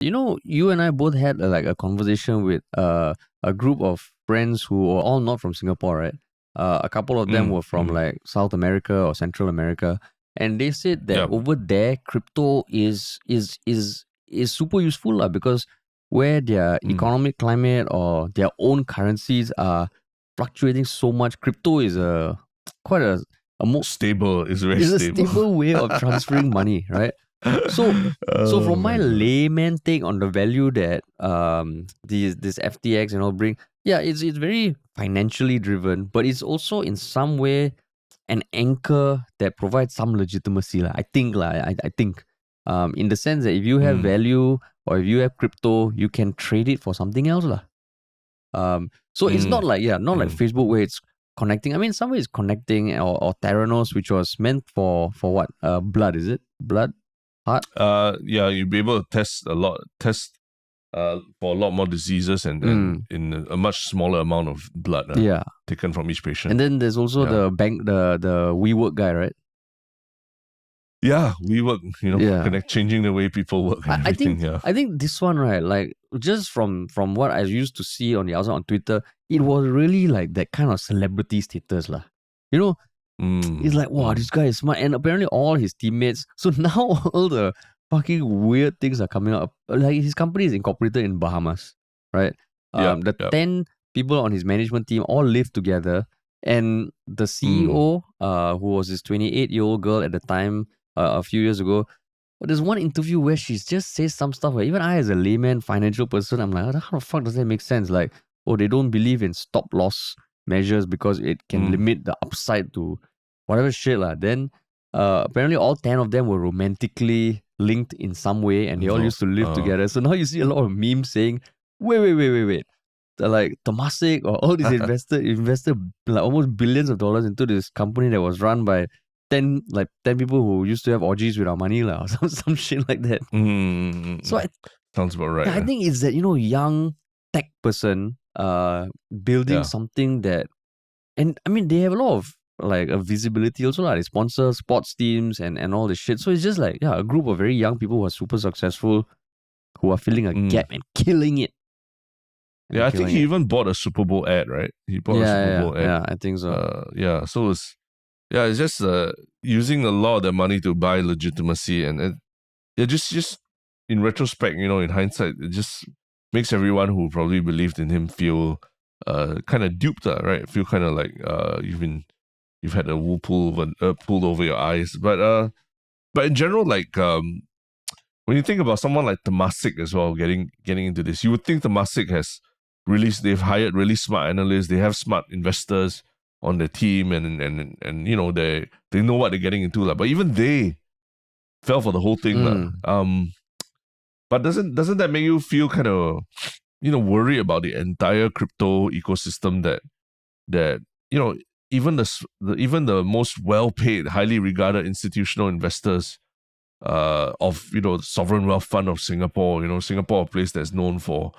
You and I both had like a conversation with a group of friends who were all not from Singapore, right? A couple of them were from like South America or Central America, and they said that Yeah. over there, crypto is super useful lah, because where their economic climate or their own currencies are fluctuating so much, crypto is quite a more Stable. It's very is a stable. stable way of transferring money, right? So from my layman take on the value that this FTX bring, yeah, it's very financially driven, but it's also in some way an anchor that provides some legitimacy lah. I think in the sense that if you have value or if you have crypto, you can trade it for something else lah. So it's not like Facebook where it's connecting. I mean, some way it's connecting, or Theranos, which was meant for what? Blood, is it? Blood? Heart? Yeah, you'll be able to test for a lot more diseases and in a much smaller amount of blood taken from each patient. And then there's also the bank, the WeWork guy, right? Yeah, we work, changing the way people work. And I think yeah. I think this one, right, like just from what I used to see on the outside on Twitter, it was really like that kind of celebrity status lah. It's like, wow, this guy is smart, and apparently all his teammates. So now all the fucking weird things are coming up. Like his company is incorporated in Bahamas, right? The 10 people on his management team all live together, and the CEO, who was this 28-year-old girl at the time, a few years ago. But there's one interview where she just says some stuff where even I, as a layman financial person, I'm like, how the fuck does that make sense? Like, they don't believe in stop loss measures because it can limit the upside to whatever shit lah. Then apparently all 10 of them were romantically linked in some way, and they all used to live together. So now you see a lot of memes saying, wait. Like Temasek or all these invested like almost billions of dollars into this company that was run by 10 people who used to have orgies with our money lah, or some shit like that. So sounds about right. I think it's that young tech person building something that, and I mean they have a lot of like a visibility also lah. They sponsor sports teams and all this shit. So it's just like a group of very young people who are super successful, who are filling a gap and killing it. Yeah, I think he even bought a Super Bowl ad, right? He bought a Super Bowl ad. Yeah, I think so. So it's just using a lot of their money to buy legitimacy, and just in retrospect, in hindsight, it just makes everyone who probably believed in him feel kind of duped, right? Feel kind of like you've had a wool pulled over your eyes. But in general, like when you think about someone like Temasek as well, getting into this, you would think Temasek they've hired really smart analysts, they have smart investors on their team, and they know what they're getting into lah. But even they fell for the whole thing lah. But doesn't that make you feel kind of worry about the entire crypto ecosystem that even the most well-paid, highly regarded institutional investors of the Sovereign Wealth Fund of Singapore, Singapore, a place that's known for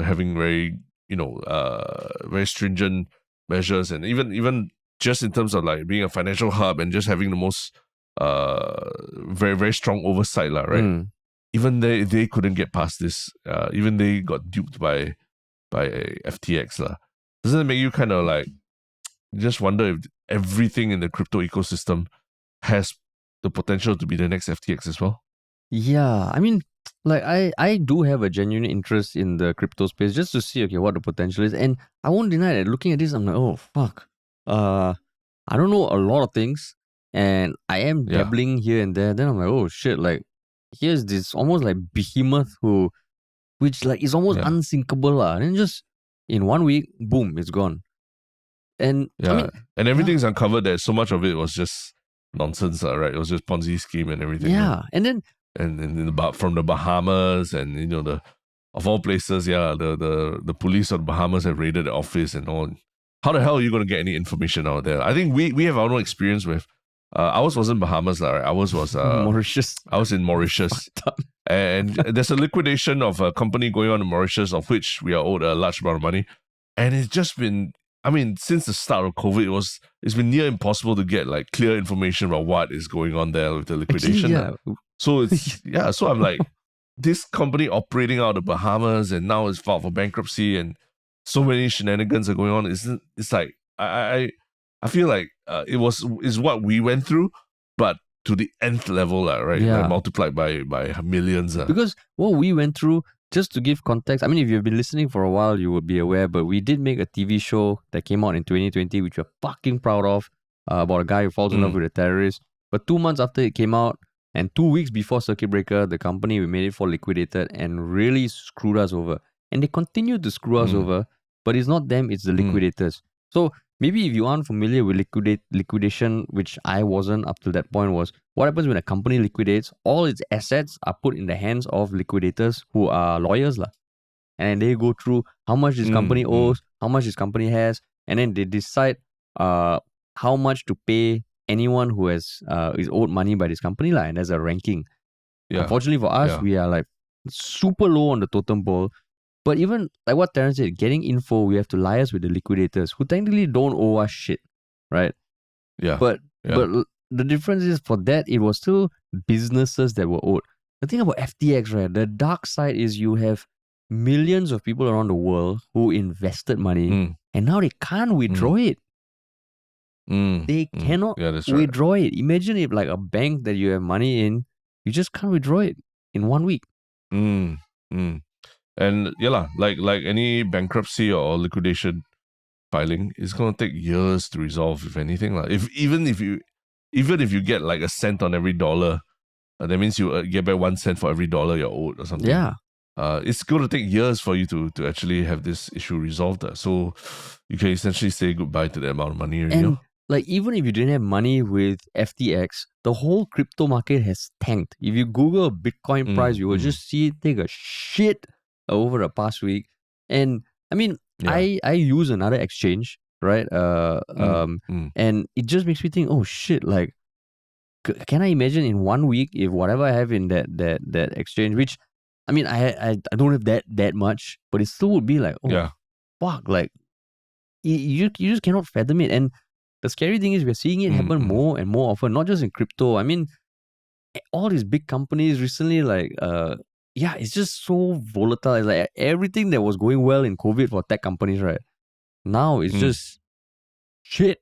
having very very stringent measures, and even just in terms of like being a financial hub and just having the most very, very strong oversight lah, right? Even they couldn't get past this. Even they got duped by FTX lah. Doesn't it make you kind of like just wonder if everything in the crypto ecosystem has the potential to be the next FTX as well? Yeah, I mean, like I do have a genuine interest in the crypto space just to see what the potential is, and I won't deny that looking at this, I'm like, oh fuck, I don't know a lot of things, and I am dabbling here and there. Then I'm like, oh shit, like here's this almost like behemoth which like is almost unsinkable lah. And then just in 1 week, boom, it's gone. And I mean, and everything's uncovered that so much of it was just nonsense, right? It was just Ponzi scheme and everything. Yeah, and then from the Bahamas, and of all places, the police of the Bahamas have raided the office and all. How the hell are you going to get any information out there? I think we have our own experience with. Ours wasn't Bahamas, right? Ours was Mauritius. I was in Mauritius, and there's a liquidation of a company going on in Mauritius, of which we are owed a large amount of money, and it's just been. I mean, since the start of COVID, it's been near impossible to get like clear information about what is going on there with the liquidation. Actually, So it's so I'm like, this company operating out of the Bahamas and now it's filed for bankruptcy and so many shenanigans are going on. It's like I feel like is what we went through, but to the nth level, right? Yeah. Like multiplied by millions. Because what we went through, just to give context, I mean, if you've been listening for a while, you would be aware, but we did make a TV show that came out in 2020, which we're fucking proud of, about a guy who falls in love with a terrorist. But 2 months after it came out, and 2 weeks before Circuit Breaker, the company we made it for liquidated and really screwed us over. And they continue to screw us over, but it's not them, it's the liquidators. So maybe if you aren't familiar with liquidation, which I wasn't up to that point, was what happens when a company liquidates, all its assets are put in the hands of liquidators who are lawyers. And they go through how much this company owes, how much this company has, and then they decide how much to pay anyone who is owed money by this company. And there's a ranking. Yeah. Unfortunately for us, we are like super low on the totem pole. But even like what Terence said, getting info, we have to liaise with the liquidators who technically don't owe us shit, right? Yeah. But the difference is for that, it was still businesses that were owed. The thing about FTX, right? The dark side is you have millions of people around the world who invested money and now they can't withdraw it. They cannot withdraw it. Imagine if like a bank that you have money in, you just can't withdraw it in 1 week. And like any bankruptcy or liquidation filing, it's gonna take years to resolve, if anything. Even if you get like a cent on every dollar, that means you get back 1 cent for every dollar you're owed or something. Yeah. It's gonna take years for you to actually have this issue resolved. So you can essentially say goodbye to that amount of money. And like even if you didn't have money with FTX, the whole crypto market has tanked. If you Google Bitcoin price, you will just see it take a shit over the past week. And I mean, I use another exchange, right? And it just makes me think, oh shit, like can I imagine in 1 week if whatever I have in that exchange, which I mean I don't have that much, but it still would be like, oh fuck, like you just cannot fathom it. And the scary thing is we're seeing it happen more and more often, not just in crypto. I mean, all these big companies recently, like it's just so volatile. It's like everything that was going well in COVID for tech companies, right? Now it's just shit.